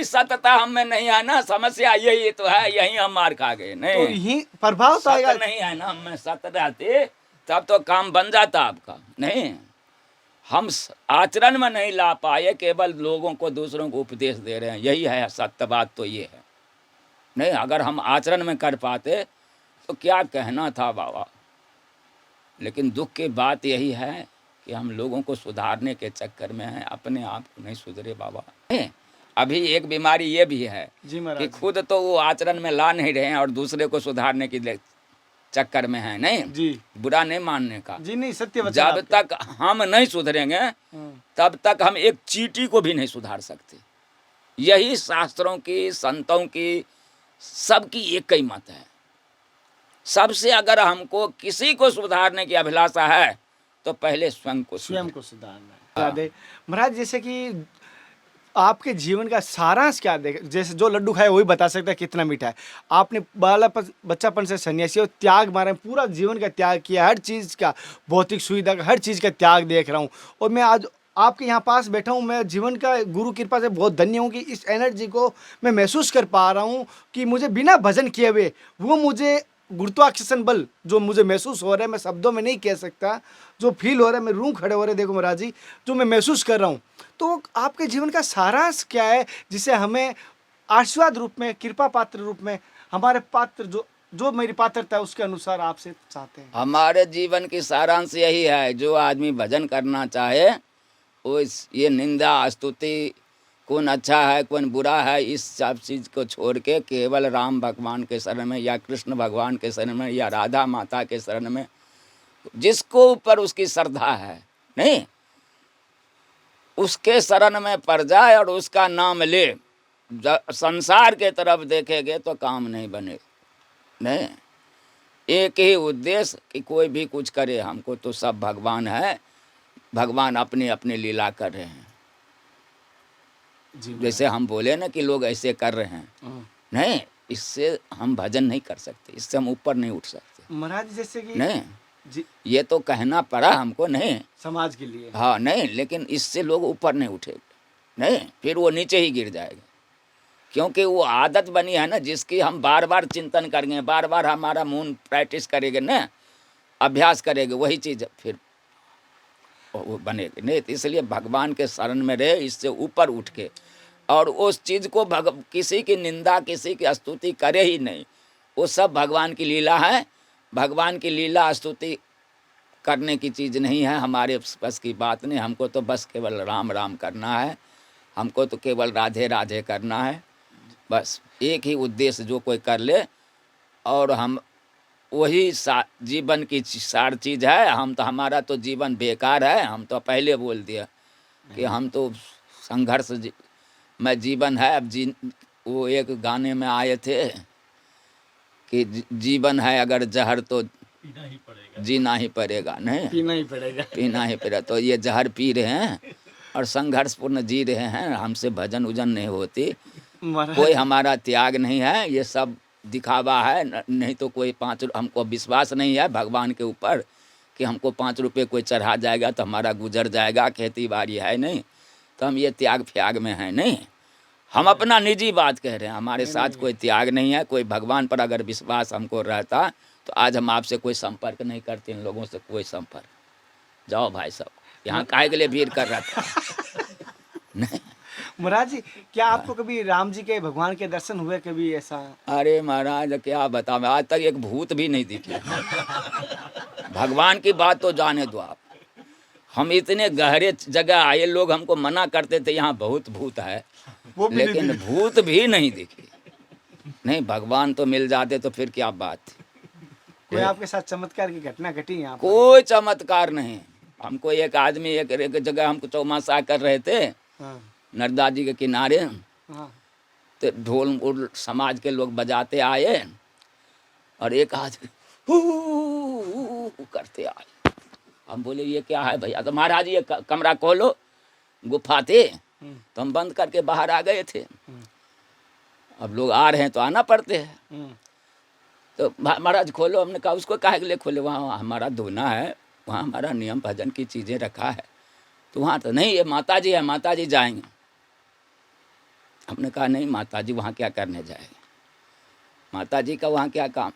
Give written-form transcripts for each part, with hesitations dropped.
यही सत्यता हम में नहीं है ना, समस्या यही तो है, यही हम मार खा गए। नहीं तो यही प्रभाव तो आएगा। नहीं है ना, हम में सत्य रहते तब तो काम बन जाता आपका। नहीं, हम आचरण में नहीं ला पाए, केवल लोगों को, दूसरों को उपदेश दे रहे हैं, यही है सत्य बात तो ये है। नहीं, अगर हम आचरण में कर पाते तो क्या कहना था बाबा। लेकिन दुख की बात यही है कि हम लोगों को सुधारने के चक्कर में हैं, अपने आप को नहीं सुधरे बाबा। अभी एक बीमारी ये भी है जी कि महाराज खुद तो वो आचरण में ला नहीं रहे हैं और दूसरे को सुधारने की चक्कर में है। नहीं जी, बुरा नहीं मानने का जी नहीं, सत्य वचन जब आपके। तक हम नहीं सुधरेंगे तब तक हम एक चींटी को भी नहीं सुधार सकते। यही शास्त्रों की, संतों की, सबकी एक ही मत है। सबसे अगर हमको किसी को सुधारने की अभिलाषा है तो पहले स्वयं को सुधारना है। महाराज जैसे कि आपके जीवन का सारांश क्या देख, जैसे जो लड्डू खाए वही बता सकता है कितना मीठा है। आपने बच्चापन से सन्यासी और त्याग मारा, पूरा जीवन का त्याग किया, हर चीज़ का, भौतिक सुविधा का, हर चीज़ का त्याग देख रहा हूँ। और मैं आज आपके यहाँ पास बैठा हूँ, मैं जीवन का गुरु कृपा से बहुत धन्य हूँ कि इस एनर्जी को मैं महसूस कर पा रहा हूँ कि मुझे बिना भजन किए हुए वो मुझे गुरुत्वाकर्षण बल जो मुझे महसूस हो रहा है, मैं शब्दों में नहीं कह सकता, जो फील हो रहा है, मैं रूह खड़े हो रहे, देखो महाराज जी, जो मैं महसूस कर रहा हूँ। तो आपके जीवन का सारांश क्या है जिसे हमें आशीर्वाद रूप में, कृपा पात्र रूप में, हमारे पात्र जो जो मेरी पात्रता है उसके अनुसार आपसे चाहते हैं? हमारे जीवन की सारांश यही है, जो आदमी भजन करना चाहे वो ये निंदा स्तुति, कौन अच्छा है कौन बुरा है, इस सब चीज़ को छोड़ के केवल राम भगवान के शरण में या कृष्ण भगवान के शरण में या राधा माता के शरण में, जिसको ऊपर उसकी श्रद्धा है, नहीं, उसके शरण में पड़ जाए और उसका नाम ले। संसार के तरफ देखेंगे तो काम नहीं बने। नहीं, एक ही उद्देश्य कि कोई भी कुछ करे, हमको तो सब भगवान है, भगवान अपनी अपनी लीला कर रहे हैं। जैसे हम बोले ना कि लोग ऐसे कर रहे हैं, नहीं, इससे हम भजन नहीं कर सकते, इससे हम ऊपर नहीं उठ सकते महाराज। जैसे कि नहीं, जी, ये तो कहना पड़ा हमको, नहीं, समाज के लिए, हाँ, नहीं, लेकिन इससे लोग ऊपर नहीं उठेगा, नहीं, फिर वो नीचे ही गिर जाएगा। क्योंकि वो आदत बनी है ना, जिसकी हम बार बार चिंतन करेंगे, बार बार हमारा मून प्रैक्टिस करेंगे ना, अभ्यास करेंगे, वही चीज़ फिर वो बनेगी। नहीं, तो इसलिए भगवान के शरण में रहे, इससे ऊपर उठ के, और उस चीज़ को किसी की निंदा, किसी की स्तुति करे ही नहीं। वो सब भगवान की लीला है। भगवान की लीला स्तुति करने की चीज़ नहीं है, हमारे बस की बात नहीं। हमको तो बस केवल राम राम करना है, हमको तो केवल राधे राधे करना है, बस एक ही उद्देश्य जो कोई कर ले, और हम वही जीवन की सार चीज़ है। हम तो, हमारा तो जीवन बेकार है, हम तो पहले बोल दिया कि हम तो संघर्ष में जीवन है। अब वो एक गाने में आए थे कि जीवन है अगर जहर तो जीना ही पड़ेगा, नहीं, पीना ही पड़ेगा। तो ये जहर पी रहे हैं और संघर्षपूर्ण जी रहे हैं, हमसे भजन उजन नहीं होती, कोई हमारा त्याग नहीं है, ये सब दिखावा है। नहीं तो कोई हमको विश्वास नहीं है भगवान के ऊपर कि हमको 5 रुपये कोई चढ़ा जाएगा तो हमारा गुजर जाएगा, खेती बाड़ी है नहीं, तो हम ये त्याग फ्याग में हैं। नहीं, हम अपना निजी बात कह रहे हैं, हमारे साथ कोई त्याग नहीं है। कोई भगवान पर अगर विश्वास हमको रहता तो आज हम आपसे कोई संपर्क नहीं करते, इन लोगों से कोई संपर्क। जाओ भाई साहब, यहाँ काहे के लिए भीड़ कर रहा था। नहीं महाराज जी, क्या आपको कभी राम जी के, भगवान के दर्शन हुए कभी ऐसा? अरे महाराज क्या बताऊं, आज तक एक भूत भी नहीं दिखे। भगवान की बात तो जाने दो आप, हम इतने गहरे जगह आए, लोग हमको मना करते थे यहाँ बहुत भूत है, लेकिन भूत भी नहीं दिखे। नहीं, भगवान तो मिल जाते तो फिर क्या बात थी। कोई आपके साथ चमत्कार की घटना घटी यहाँ? कोई चमत्कार नहीं। हमको एक आदमी एक जगह हमको चौमासा कर रहे थे, नर्मदा जी के किनारे, तो ढोल समाज के लोग बजाते आए और एक आदमी करते आए। हम बोले ये क्या है भैया? तो महाराज ये कमरा खोलो, गुफा थे, तो हम बंद करके बाहर आ गए थे। अब लोग आ रहे हैं तो आना पड़ते हैं, तो महाराज खोलो। हमने कहा उसको काहे के लिए खोले, वहाँ हमारा धोना है, वहाँ हमारा नियम भजन की चीज़ें रखा है, तो वहाँ तो नहीं, ये माता जी है, माता जी जाएंगे। हमने कहा नहीं माता जी वहाँ क्या करने जाएंगे, माता जी का वहाँ क्या काम।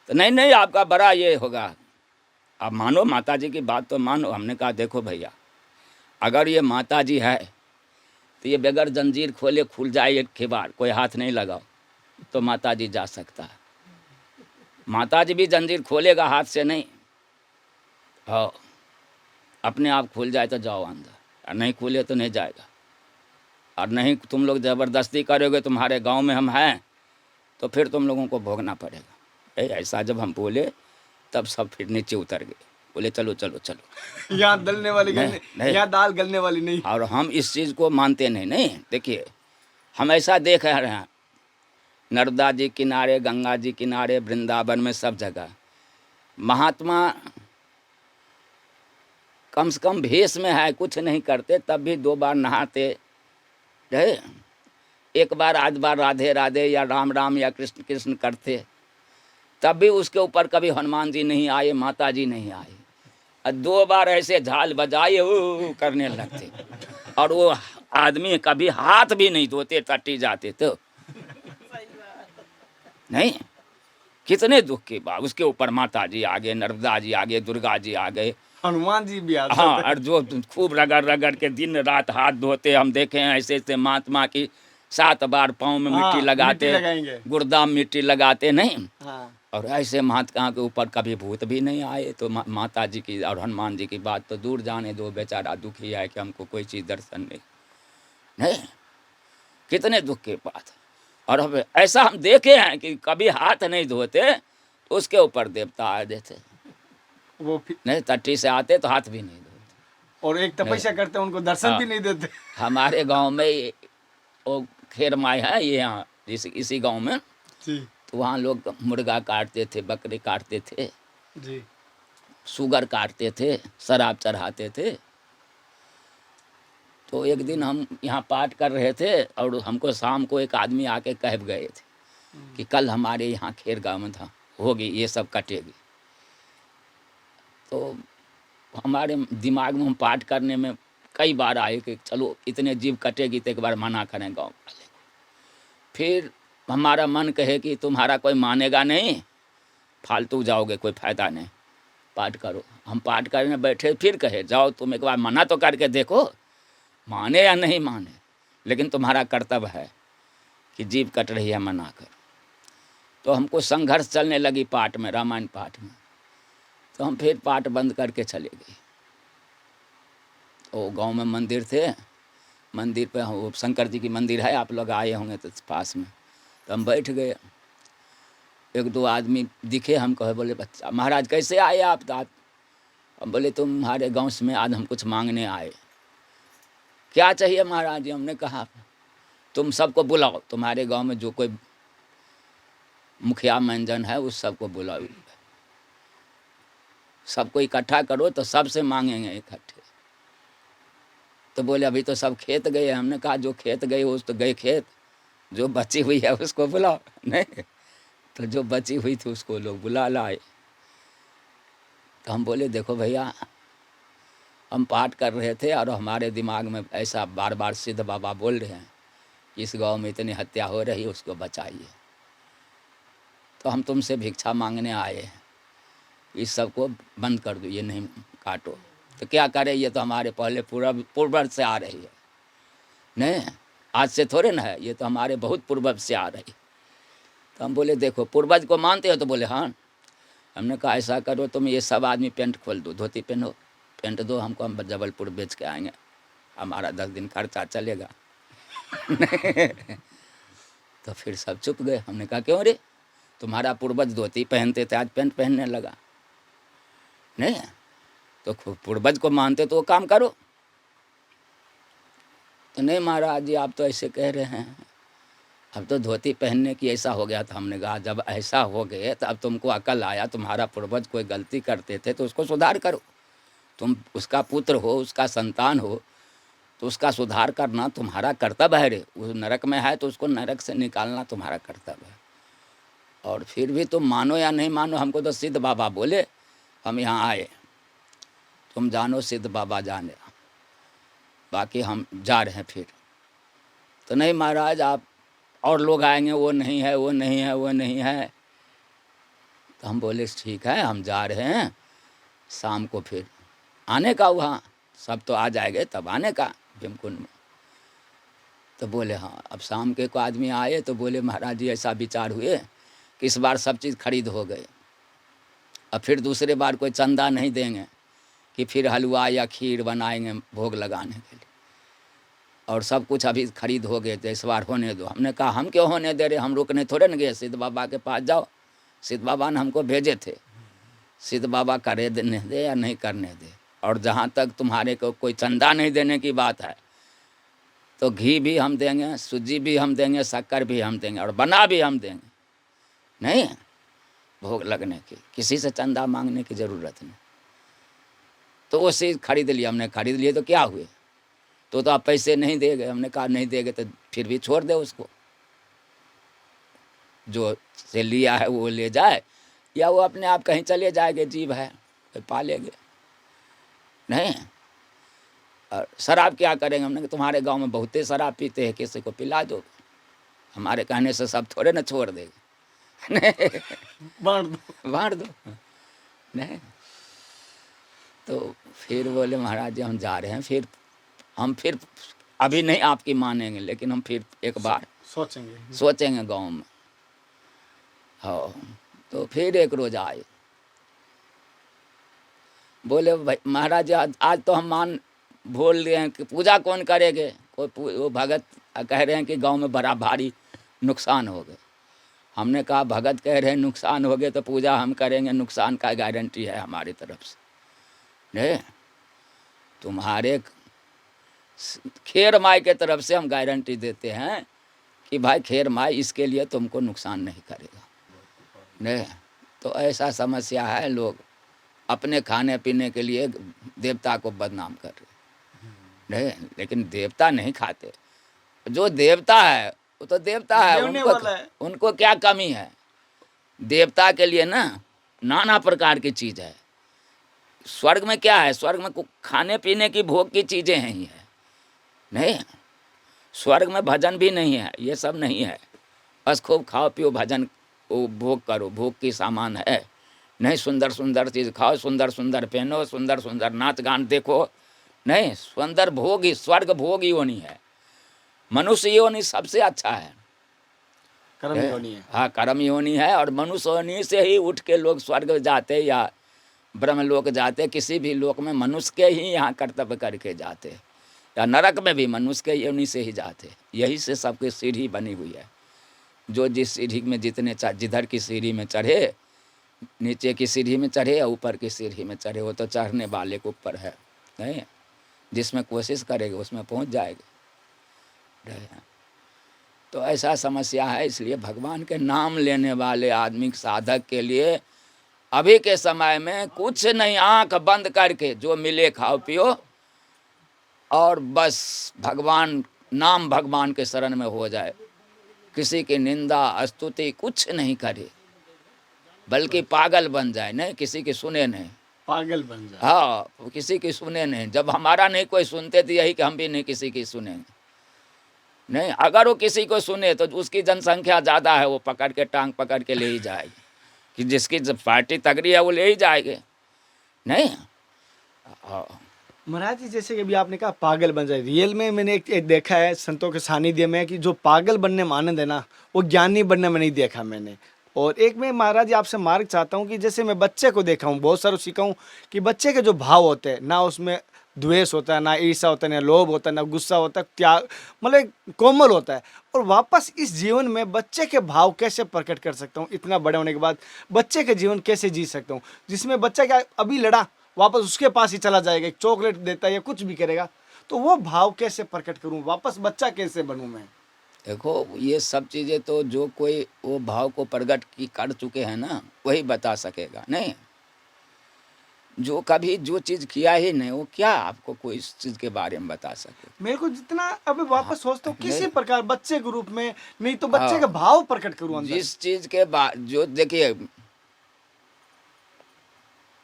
तो नहीं नहीं आपका बड़ा ये होगा, आप मानो माता जी की बात तो मानो। हमने कहा देखो भैया, अगर ये माता जी है तो ये बगैर जंजीर खोले खुल जाए एक खिबार, कोई हाथ नहीं लगाओ तो माता जी जा सकता है। माता जी भी जंजीर खोलेगा हाथ से नहीं, हाँ अपने आप खुल जाए तो जाओ अंदर, और नहीं खुले तो नहीं जाएगा। और नहीं तुम लोग ज़बरदस्ती करोगे, तुम्हारे गांव में हम हैं तो फिर तुम लोगों को भोगना पड़ेगा। ऐसा जब हम बोले तब सब फिर नीचे उतर गए, बोले चलो चलो चलो। यहाँ दलने वाली नहीं, नहीं। यहाँ दाल गलने वाली नहीं। और हम इस चीज़ को मानते नहीं। नहीं देखिए, हम ऐसा देख रहे हैं नर्मदा जी किनारे, गंगा जी किनारे, वृंदावन में सब जगह महात्मा कम से कम भेष में है, कुछ नहीं करते तब भी 2 बार नहाते रहे, एक बार आध बार राधे राधे या राम राम या कृष्ण कृष्ण करते, तब भी उसके ऊपर कभी हनुमान जी नहीं आए, माता जी नहीं आए। और 2 बार ऐसे झाल बजाए वो करने लगते, और वो आदमी कभी हाथ भी नहीं धोते, टट्टी जाते तो नहीं। कितने दुख की बात, उसके ऊपर माता जी आ गए, नर्मदा जी आ गए, दुर्गा जी आ गए, हनुमान जी भी आते हाँ। और जो खूब रगड़ रगड़ के दिन रात हाथ धोते, हम देखे हैं ऐसे ऐसे महात्मा की 7 बार पाँव में हाँ, मिट्टी लगाते, मिट्टी लगाएंगे। गुर्दाम मिट्टी लगाते नहीं। हाँ। और ऐसे महात्मा के ऊपर कभी भूत भी नहीं आए। तो माता जी की और हनुमान जी की बात तो दूर जाने दो, बेचारा दुखी है कि हमको कोई चीज़ दर्शन नहीं। कितने दुख की बात। और अब ऐसा हम देखे हैं कि कभी हाथ नहीं धोते तो उसके ऊपर देवता आ देते, वो नहीं टट्टी से आते तो हाथ भी नहीं धोते। और एक तपस्या करते उनको दर्शन भी नहीं देते। हमारे गांव में वो खेर माई है ये, यहाँ इसी गांव में जी तो वहाँ लोग मुर्गा काटते थे, बकरे काटते थे जी, सुगर काटते थे, शराब चढ़ाते थे। तो एक दिन हम यहाँ पाठ कर रहे थे और हमको शाम को एक आदमी आके कह गए थे कि कल हमारे यहाँ खेर गाँव में था होगी ये सब कटेगी। तो हमारे दिमाग में हम पाठ करने में कई बार आए कि चलो इतने जीव कटेगी तो एक बार मना करें गाँव वाले को। फिर हमारा मन कहे कि तुम्हारा कोई मानेगा नहीं, फालतू जाओगे, कोई फ़ायदा नहीं, पाठ करो। हम पाठ करने बैठे, फिर कहे जाओ तुम एक बार मना तो करके देखो, माने या नहीं माने, लेकिन तुम्हारा कर्तव्य है कि जीव कट रही है, मना कर। तो हमको संघर्ष चलने लगी पाठ में, रामायण पाठ में। तो हम फिर पाठ बंद करके चले गए। तो गांव में मंदिर थे, मंदिर पे वो शंकर जी की मंदिर है, आप लोग आए होंगे तो पास में। तो हम बैठ गए, 1-2 आदमी दिखे, हम कहे बोले बच्चा महाराज कैसे आए आप? तो हम बोले तुम्हारे गाँव में आज हम कुछ मांगने आए। क्या चाहिए महाराज जी? हमने कहा तुम सबको बुलाओ, तुम्हारे गांव में जो कोई मुखिया मंजन है उस सबको बुलाओ, सबको इकट्ठा करो तो सबसे मांगेंगे इकट्ठे। तो बोले अभी तो सब खेत गए। हमने कहा जो खेत गए उस तो गए खेत, जो बची हुई है उसको बुलाओ। नहीं तो जो बची हुई थी उसको लोग बुला लाए। तो हम बोले देखो भैया, हम पाठ कर रहे थे और हमारे दिमाग में ऐसा बार बार सिद्ध बाबा बोल रहे हैं कि इस गांव में इतनी हत्या हो रही है, उसको बचाइए। तो हम तुमसे भिक्षा मांगने आए हैं, इस सब को बंद कर दो, ये नहीं काटो। तो क्या करें, ये तो हमारे पहले पूर्वज से आ रही है, नहीं आज से थोड़े ना है, ये तो हमारे बहुत पूर्वज से आ रही। तो हम बोले देखो पूर्वज को मानते हो? तो बोले हाँ। हमने कहा ऐसा करो तुम ये सब आदमी पेंट खोल दो, धोती पहनो, पेंट दो हमको, हम जबलपुर बेच के आएंगे, हमारा 10 दिन खर्चा चलेगा। तो फिर सब चुप गए। हमने कहा क्यों रे, तुम्हारा पूर्वज धोती पहनते थे, आज पेंट पहनने लगा। नहीं तो पूर्वज को मानते तो वो काम करो। तो नहीं महाराज जी आप तो ऐसे कह रहे हैं, अब तो धोती पहनने की ऐसा हो गया था। हमने कहा जब ऐसा हो गए तो अब तुमको अकल आया, तुम्हारा पूर्वज कोई गलती करते थे तो उसको सुधार करो। तुम उसका पुत्र हो, उसका संतान हो, तो उसका सुधार करना तुम्हारा कर्तव्य है रे। वो नरक में है तो उसको नरक से निकालना तुम्हारा कर्तव्य है। और फिर भी तुम मानो या नहीं मानो, हमको तो सिद्ध बाबा बोले, हम यहाँ आए, तुम जानो सिद्ध बाबा जाने, बाकी हम जा रहे हैं। फिर तो नहीं महाराज आप और लोग आएंगे, वो नहीं है, वो नहीं है, वो नहीं है। तो हम बोले ठीक है, हम जा रहे हैं, शाम को फिर आने का, वहाँ सब तो आ जाएंगे तब आने का भीमकुंड में। तो बोले हाँ। अब शाम के को आदमी आए तो बोले महाराज जी ऐसा विचार हुए कि इस बार सब चीज़ खरीद हो गए, अब फिर दूसरे बार कोई चंदा नहीं देंगे कि फिर हलवा या खीर बनाएंगे भोग लगाने के लिए, और सब कुछ अभी खरीद हो गए, तो इस बार होने दो। हमने कहा हम क्यों होने दे रहे, हम रुकने थोड़े न गए, सिद्ध बाबा के पास जाओ, सिद्ध बाबा ने हमको भेजे थे, सिद्ध बाबा करे देने दे या नहीं करने दे। और जहाँ तक तुम्हारे को कोई चंदा नहीं देने की बात है, तो घी भी हम देंगे, सूजी भी हम देंगे, शक्कर भी हम देंगे, और बना भी हम देंगे, नहीं भोग लगने की, किसी से चंदा मांगने की ज़रूरत नहीं। तो वो चीज़ खरीद लिया, हमने खरीद लिए तो क्या हुए, तो आप पैसे नहीं देंगे। हमने कहा नहीं देंगे तो फिर भी छोड़ दे उसको, जो से लिया है वो ले जाए, या वो अपने आप कहीं चले जाएंगे, जीव है कोई पालेंगे, नहीं। और शराब क्या करेंगे, हमने कहा तुम्हारे गांव में बहुते शराब पीते हैं, किसी को पिला दो, हमारे कहने से सब थोड़े ना छोड़ देंगे, बांट दो, नहीं। तो फिर बोले महाराज जी हम जा रहे हैं, फिर अभी नहीं आपकी मानेंगे, लेकिन हम फिर एक बार सोचेंगे गांव में। हाँ, तो फिर एक रोज आए, बोले भाई महाराज जी आज तो हम बोल रहे हैं कि पूजा कौन करेंगे, कोई वो भगत कह रहे हैं कि गांव में बड़ा भारी नुकसान हो गए। हमने कहा भगत कह रहे हैं नुकसान हो गए तो पूजा हम करेंगे, नुकसान का गारंटी है हमारी तरफ से, नहीं। तुम्हारे खेर माई के तरफ से हम गारंटी देते हैं कि भाई खेर माई इसके लिए तुमको नुकसान नहीं करेगा, नहीं। तो ऐसा समस्या है, लोग अपने खाने पीने के लिए देवता को बदनाम कर रहे, नहीं। लेकिन देवता नहीं खाते, जो देवता है वो तो देवता है, उनको क्या कमी है। देवता के लिए ना नाना प्रकार की चीज़ है। स्वर्ग में क्या है, स्वर्ग में खाने पीने की भोग की चीज़ें हैं ही है, नहीं। स्वर्ग में भजन भी नहीं है, ये सब नहीं है, बस खूब खाओ पियो भजन वो भोग करो, भोग की सामान है, नहीं। सुंदर सुंदर चीज़ खाओ, सुंदर सुंदर पहनो, सुंदर सुंदर नाच गान देखो, नहीं। सुंदर भोग ही स्वर्ग भोग योनि है, मनुष्य योनि सबसे अच्छा है, कर्म योनि है। हाँ कर्म योनि है, और मनुष्य योनि से ही उठ के लोग स्वर्ग जाते या ब्रह्मलोक जाते, किसी भी लोक में मनुष्य के ही यहाँ कर्तव्य करके जाते, या नरक में भी मनुष्य के योनि से ही जाते। यही से सबकी सीढ़ी बनी हुई है, जो जिस सीढ़ी में जितने जिधर की सीढ़ी में चढ़े, नीचे की सीढ़ी में चढ़े या ऊपर की सीढ़ी में चढ़े, वो तो चढ़ने वाले के ऊपर है, नहीं। जिसमें कोशिश करेगा उसमें पहुंच जाएगा, तो ऐसा समस्या है। इसलिए भगवान के नाम लेने वाले आदमी साधक के लिए अभी के समय में कुछ नहीं, आंख बंद करके जो मिले खाओ पियो, और बस भगवान नाम भगवान के शरण में हो जाए, किसी की निंदा स्तुति कुछ नहीं करे, बल्कि पागल बन जाए, नहीं किसी की सुने नहीं, पागल बन जाए, हाँ किसी की सुने नहीं। जब हमारा नहीं कोई सुनते तो यही कि हम भी नहीं किसी की सुनेंगे, नहीं। अगर वो किसी को सुने तो उसकी जनसंख्या ज़्यादा है, वो पकड़ के टांग पकड़ के ले ही जाएगी, कि जिसकी पार्टी तगड़ी है वो ले ही जाएगी, नहीं। महाराज जी जैसे कि अभी आपने कहा पागल बन जाए, रियल में मैंने एक देखा है संतों के सानिध्य में कि जो पागल बनने में आनंद है ना, वो ज्ञानी बनने में नहीं देखा मैंने। और एक मैं महाराज जी आपसे मार्ग चाहता हूँ कि जैसे मैं बच्चे को देखा हूँ, बहुत सारा सीखा हूँ कि बच्चे के जो भाव होते हैं ना, उसमें द्वेष होता है, ना ईर्ष्या होता है, ना लोभ होता है, ना गुस्सा होता है, त्याग, मतलब कोमल होता है। और वापस इस जीवन में बच्चे के भाव कैसे प्रकट कर सकता हूँ, इतना बड़े होने के बाद बच्चे के जीवन कैसे जी सकता हूँ, जिसमें बच्चा क्या अभी लड़ा वापस उसके पास ही चला जाएगा, एक चॉकलेट देता है या कुछ भी करेगा, तो वो भाव कैसे प्रकट करूँ, वापस बच्चा कैसे बनूँ मैं। देखो ये सब चीज़ें तो जो कोई वो भाव को प्रकट की कर चुके हैं ना, वही बता सकेगा, नहीं। जो कभी जो चीज़ किया ही नहीं, वो क्या आपको कोई इस चीज़ के बारे में बता सके। मेरे को जितना अभी वापस सोचता हूँ किसी प्रकार बच्चे के रूप में, नहीं तो बच्चे का भाव प्रकट करूँ अंदर। जिस चीज़ के बाद जो देखिए,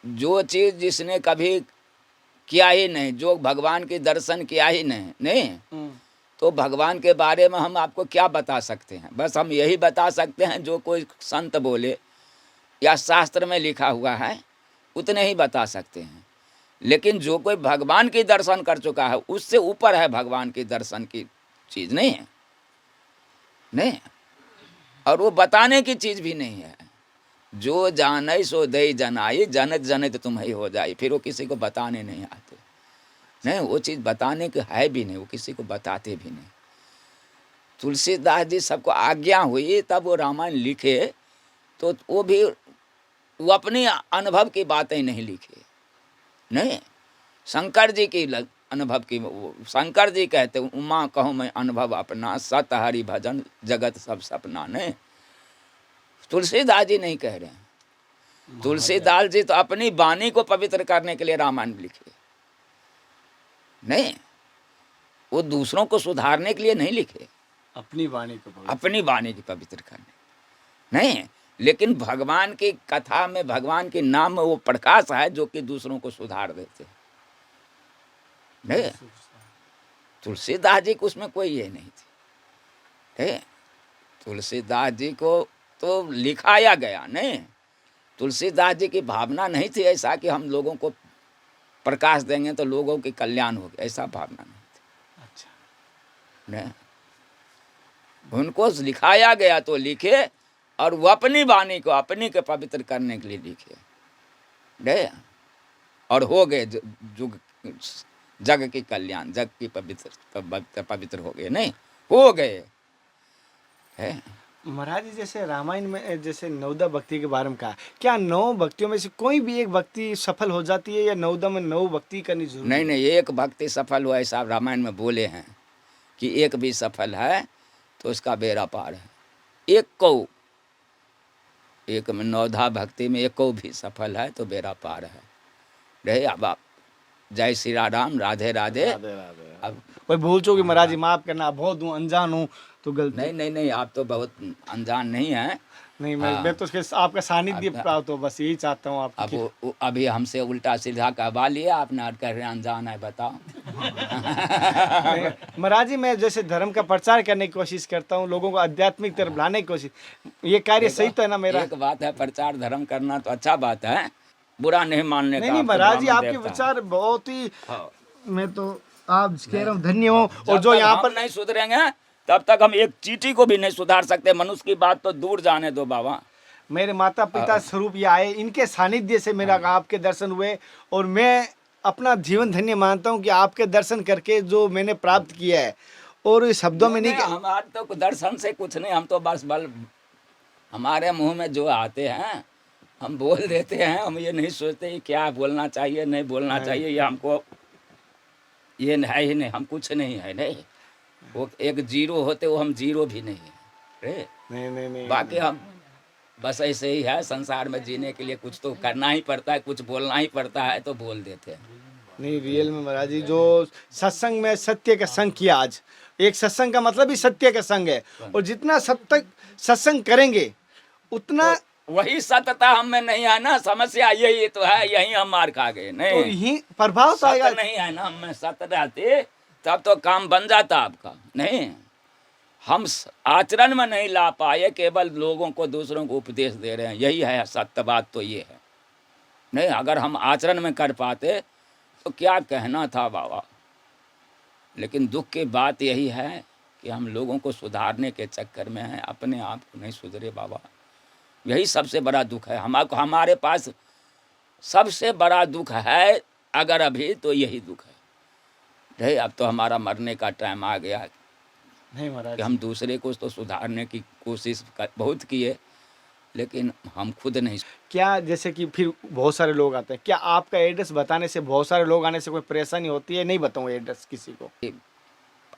जो चीज़ जिसने कभी किया ही नहीं, जो भगवान के दर्शन किया ही नहीं, नहीं तो भगवान के बारे में हम आपको क्या बता सकते हैं? बस हम यही बता सकते हैं जो कोई संत बोले या शास्त्र में लिखा हुआ है, उतने ही बता सकते हैं। लेकिन जो कोई भगवान की दर्शन कर चुका है, उससे ऊपर है भगवान की दर्शन की चीज़, नहीं है, नहीं। और वो बताने की चीज़ भी नहीं है। जो जाने सो दई जनाई, जनत जनत तुम्हें हो जाए। फिर वो किसी को बताने नहीं आते, नहीं, वो चीज़ बताने की है भी नहीं, वो किसी को बताते भी नहीं। तुलसीदास जी सबको आज्ञा हुई तब वो रामायण लिखे, तो वो अपनी अनुभव की बातें नहीं लिखे, नहीं। शंकर जी की अनुभव की, शंकर जी कहते उमा कहूँ मैं अनुभव अपना, सत हरि भजन जगत सब सपना, नहीं। तुलसीदास जी नहीं कह रहे हैं। तुलसीदास जी तो अपनी वाणी को पवित्र करने के लिए रामायण लिखे, नहीं। वो दूसरों को सुधारने के लिए नहीं लिखे, अपनी वाणी को अपनी वाणी की पवित्र करने, नहीं। लेकिन भगवान की कथा में, भगवान के नाम में वो प्रकाश है जो कि दूसरों को सुधार देते हैं, नहीं। तुलसीदास जी को उसमें कोई ये नहीं थी। तुलसीदास जी को तो लिखाया गया, नहीं। तुलसीदास जी की भावना नहीं थी ऐसा कि हम लोगों को प्रकाश देंगे तो लोगों के कल्याण होगा, ऐसा भावना नहीं थी। अच्छा, नहीं, उनको लिखाया गया तो लिखे, और वो अपनी वाणी को अपनी के पवित्र करने के लिए लिखे, नहीं। और हो गए जग की कल्याण, जग की पवित्र हो गए, नहीं, हो गए है। महाराज जी जैसे रामायण में जैसे नवदा भक्ति के बारे में कहा, क्या 9 भक्तियों में से कोई भी एक भक्ति सफल हो जाती है या नवदा में 9 भक्ति करनी जरूरी? नहीं नहीं, एक भक्ति सफल हुआ ऐसा रामायण में बोले हैं कि एक भी सफल है तो उसका बेड़ा पार है। एक में नवधा भक्ति में एक भी सफल है तो बेड़ा पार है। रहे अब आप जय श्री राम, राधे राधे। अब कोई भूल चूक महाराज जी माफ करना, बहुत हूँ, अनजान हूँ तो गलती। नहीं नहीं नहीं, आप तो बहुत अनजान नहीं हैं। नहीं, मैं तो उसके आपका सानिध्य प्राप्त हो, बस यही चाहता हूँ। आप अब अभी हमसे उल्टा सीधा कहवा लिया आपने, और कह रहे अनजान है, बताओ। महाराज जी मैं जैसे धर्म का प्रचार करने की कोशिश करता हूँ, लोगों को आध्यात्मिक तरफ लाने की कोशिश, ये कार्य सही तो है ना मेरा? एक बात है, प्रचार धर्म करना तो अच्छा बात है, बुरा नहीं मानने का। नहीं महाराज जी, आपके विचार बहुत ही, मैं तो आप कह रहा हूँ धन्य हूँ। और जो यहाँ पर नहीं सुधरेंगे तब तक हम एक चींटी को भी नहीं सुधार सकते। मनुष्य की बात तो दूर जाने दो बाबा। मेरे माता पिता स्वरूप ये आए, इनके सानिध्य से मेरा आपके दर्शन हुए, और मैं अपना जीवन धन्य मानता हूँ कि आपके दर्शन करके जो मैंने प्राप्त किया है। और इस शब्दों में नहीं, हमारे तो दर्शन से कुछ नहीं, हम तो बस बल हमारे मुंह में जो आते हैं हम बोल देते हैं। हम ये नहीं सोचते क्या बोलना चाहिए नहीं बोलना चाहिए, ये हमको ये है ही नहीं, हम कुछ नहीं है, नहीं। वो एक जीरो होते, वो हम जीरो भी नहीं है। नहीं। बाकी हम बस ऐसे ही है, संसार में जीने के लिए कुछ तो करना ही पड़ता है, कुछ बोलना ही पड़ता है, तो बोल देते हैं। नहीं, रियल में महाराज जी जो सत्संग में सत्य का संग किया, आज एक सत्संग का मतलब ही सत्य का संग है, और जितना सत्संग करेंगे उतना तो वही सत्यता हम में नहीं है ना। समस्या यही तो है, यही हम मार खा गए। नहीं तो यही प्रभाव तो आएगा। नहीं है ना, हम में सत्य रहते तब तो काम बन जाता आपका। नहीं, हम आचरण में नहीं ला पाए, केवल लोगों को दूसरों को उपदेश दे रहे हैं, यही है सत्य बात तो ये है। नहीं, अगर हम आचरण में कर पाते तो क्या कहना था बाबा। लेकिन दुख की बात यही है कि हम लोगों को सुधारने के चक्कर में हैं, अपने आप को नहीं सुधरे बाबा। यही सबसे बड़ा दुख है हमारे पास। सबसे बड़ा दुख है अगर अभी, तो यही दुख है। नहीं, अब तो हमारा मरने का टाइम आ गया है। नहीं महाराज, कि हम दूसरे को तो सुधारने की कोशिश बहुत किए, लेकिन हम खुद नहीं। क्या जैसे कि फिर बहुत सारे लोग आते हैं, क्या आपका एड्रेस बताने से बहुत सारे लोग आने से कोई परेशानी होती है? नहीं बताऊँ एड्रेस किसी को।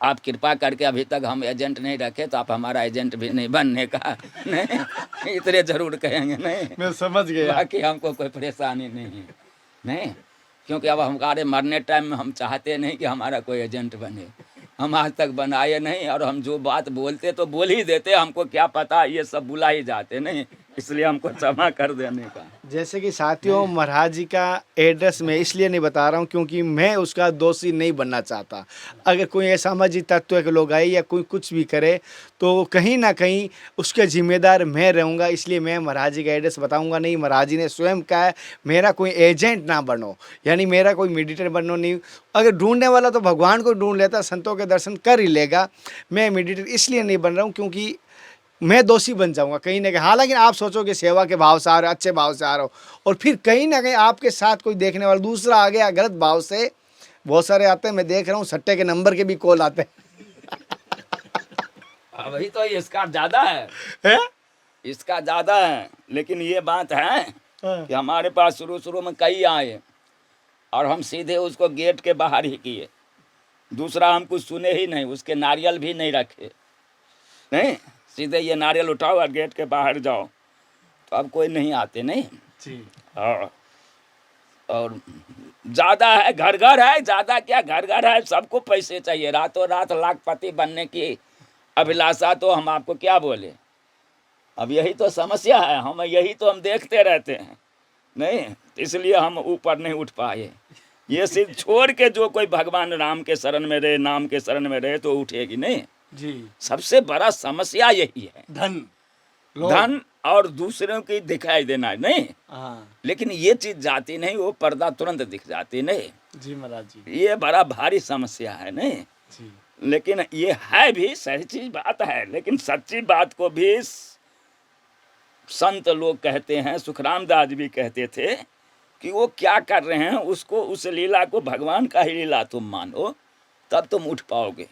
आप कृपा करके, अभी तक हम एजेंट नहीं रखे तो आप हमारा एजेंट भी नहीं बनने का। नहीं, इतने जरूर कहेंगे। नहीं, मैं समझ गया। बाकी हमको कोई परेशानी नहीं है। नहीं, क्योंकि अब हमारे मरने टाइम में हम चाहते नहीं कि हमारा कोई एजेंट बने। हम आज तक बनाए नहीं, और हम जो बात बोलते तो बोल ही देते, हमको क्या पता ये सब बुला ही जाते। नहीं, इसलिए हमको क्षमा कर देने का। जैसे कि साथियों, महाराज जी का एड्रेस मैं इसलिए नहीं बता रहा हूँ क्योंकि मैं उसका दोषी नहीं बनना चाहता। अगर कोई असामाजिक तत्व के लोग आए या कोई कुछ भी करे तो कहीं ना कहीं उसके जिम्मेदार मैं रहूँगा, इसलिए मैं महाराज जी का एड्रेस बताऊँगा नहीं। महाराज जी ने स्वयं कहा है मेरा कोई एजेंट ना बनो, यानी मेरा कोई मेडिटेटर बनो नहीं। अगर ढूंढने वाला तो भगवान को ढूंढ लेता, संतों के दर्शन कर ही लेगा। मैं मेडिटेटर इसलिए नहीं बन रहा हूँ क्योंकि मैं दोषी बन जाऊंगा कहीं ना कहीं। हालांकि आप सोचोगे सेवा के भाव से आ रहे हो, अच्छे भाव से आ रहे हो, और फिर कहीं ना कहीं आपके साथ कोई देखने वाला दूसरा आ गया गलत भाव से। बहुत सारे आते हैं, मैं देख रहा हूँ सट्टे के नंबर के भी कॉल आते वही तो इसका ज्यादा है, हैं। इसका ज्यादा है। लेकिन ये बात है हाँ। कि हमारे पास शुरू शुरू में कई आए और हम सीधे उसको गेट के बाहर ही किए। दूसरा हम कुछ सुने ही नहीं, उसके नारियल भी नहीं रखे, नहीं, सीधे ये नारियल उठाओ और गेट के बाहर जाओ। तो अब कोई नहीं आते, नहीं जी। हाँ। और ज़्यादा है, घर घर है, ज़्यादा क्या घर घर है, सबको पैसे चाहिए। रातों रात लाखपति बनने की अभिलाषा, तो हम आपको क्या बोले। अब यही तो समस्या है, हम देखते रहते हैं, नहीं, इसलिए हम ऊपर नहीं उठ पाए। ये सिर्फ छोड़ के जो कोई भगवान राम के शरण में रहे, नाम के शरण में रहे, तो उठेगी नहीं। जी। सबसे बड़ा समस्या यही है, धन, धन और दूसरों की दिखाई देना, नहीं। हाँ लेकिन ये चीज जाती नहीं, वो पर्दा तुरंत दिख जाती, नहीं। जी महाराज जी। ये बड़ा भारी समस्या है, नहीं। जी। लेकिन ये है भी सही चीज बात है, लेकिन सच्ची बात को भी संत लोग कहते हैं, सुखराम दास भी कहते थे कि वो क्या कर रहे हैं, उसको, उस लीला को भगवान का ही लीला तुम मानो, तब तुम उठ पाओगे,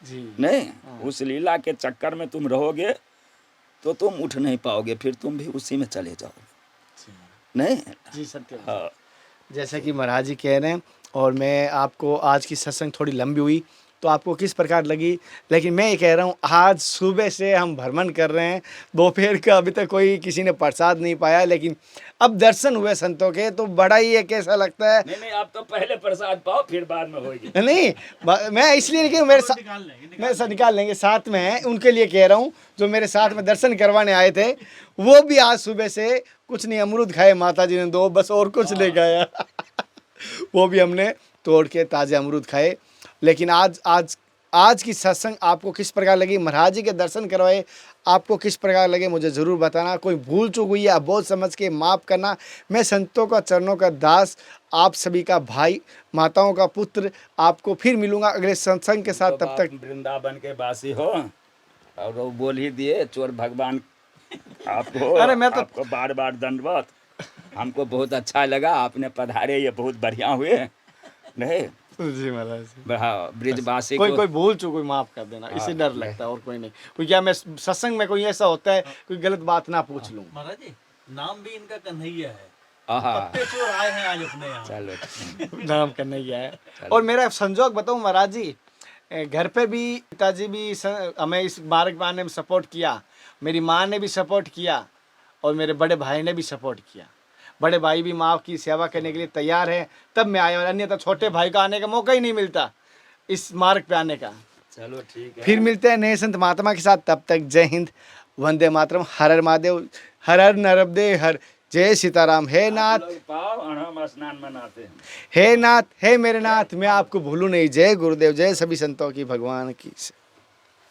जी। नहीं। उस लीला के चक्कर में तुम रहोगे तो तुम उठ नहीं पाओगे, फिर तुम भी उसी में चले जाओगे, नहीं। जी सत्य। हाँ। जैसा कि महाराज जी कह रहे हैं, और मैं आपको आज की सत्संग थोड़ी लंबी हुई तो आपको किस प्रकार लगी, लेकिन मैं ये कह रहा हूँ आज सुबह से हम भ्रमण कर रहे हैं, दोपहर का अभी तक कोई किसी ने प्रसाद नहीं पाया, लेकिन अब दर्शन हुए संतों के तो बड़ा ही एक ऐसा लगता है। नहीं, आप तो पहले प्रसाद पाओ, फिर बाद में होगी। नहीं, मैं इसलिए नहीं कि मेरे साथ निकाल लेंगे, साथ में है, उनके लिए कह रहा हूँ जो मेरे साथ में दर्शन करवाने आए थे, वो भी आज सुबह से कुछ नहीं, अमरूद खाए माता जी ने 2, बस, और कुछ नहीं खाया। वो भी हमने तोड़ के ताज़े अमरूद खाए। लेकिन आज की सत्संग आपको किस प्रकार लगी, महाराज जी के दर्शन करवाए आपको किस प्रकार लगे, मुझे ज़रूर बताना। कोई भूल चूक हुई है बहुत समझ के माफ़ करना। मैं संतों का चरणों का दास, आप सभी का भाई, माताओं का पुत्र, आपको फिर मिलूंगा अगले सत्संग के साथ। तब तक वृंदावन के वासी हो, और वो बोल ही दिए चोर भगवान आपको। अरे मैं तो आपको बार बार दंडवत। हमको बहुत अच्छा लगा, आपने पधारे, ये बहुत बढ़िया हुए, नहीं। जी महाराज। हाँ, ब्रिजवासी कोई को कोई भूल चूक कोई माफ कर देना, इसे डर लगता है और कोई नहीं। कोई क्या मैं सत्संग में कोई ऐसा होता है कोई गलत बात ना पूछ लूं। महाराज जी, नाम भी इनका कन्हैया है, आहा, पत्ते चोर आए हैं आज अपने यहाँ। चलो नाम करने गया है। और मेरा संजोग बताऊं महाराज जी, घर पे भी पिताजी भी हमें इस मार्ग में आने में सपोर्ट किया, मेरी माँ ने भी सपोर्ट किया, और मेरे बड़े भाई ने भी सपोर्ट किया। बड़े भाई भी माँ की सेवा करने के लिए तैयार है, तब मैं आया, और अन्यथा छोटे भाई का आने का मौका ही नहीं मिलता इस मार्ग पे आने का। चलो ठीक है, फिर मिलते हैं नए संत महात्मा के साथ, तब तक जय हिंद, वंदे मातरम, हर हर महादेव, हर हर नर्मदे हर, जय सीताराम। हे नाथ, पाओ, और हम स्नान मनाते हैं। हे नाथ, हे मेरे नाथ, मैं आपको भूलूं नहीं। जय गुरुदेव, जय सभी संतों की, भगवान की।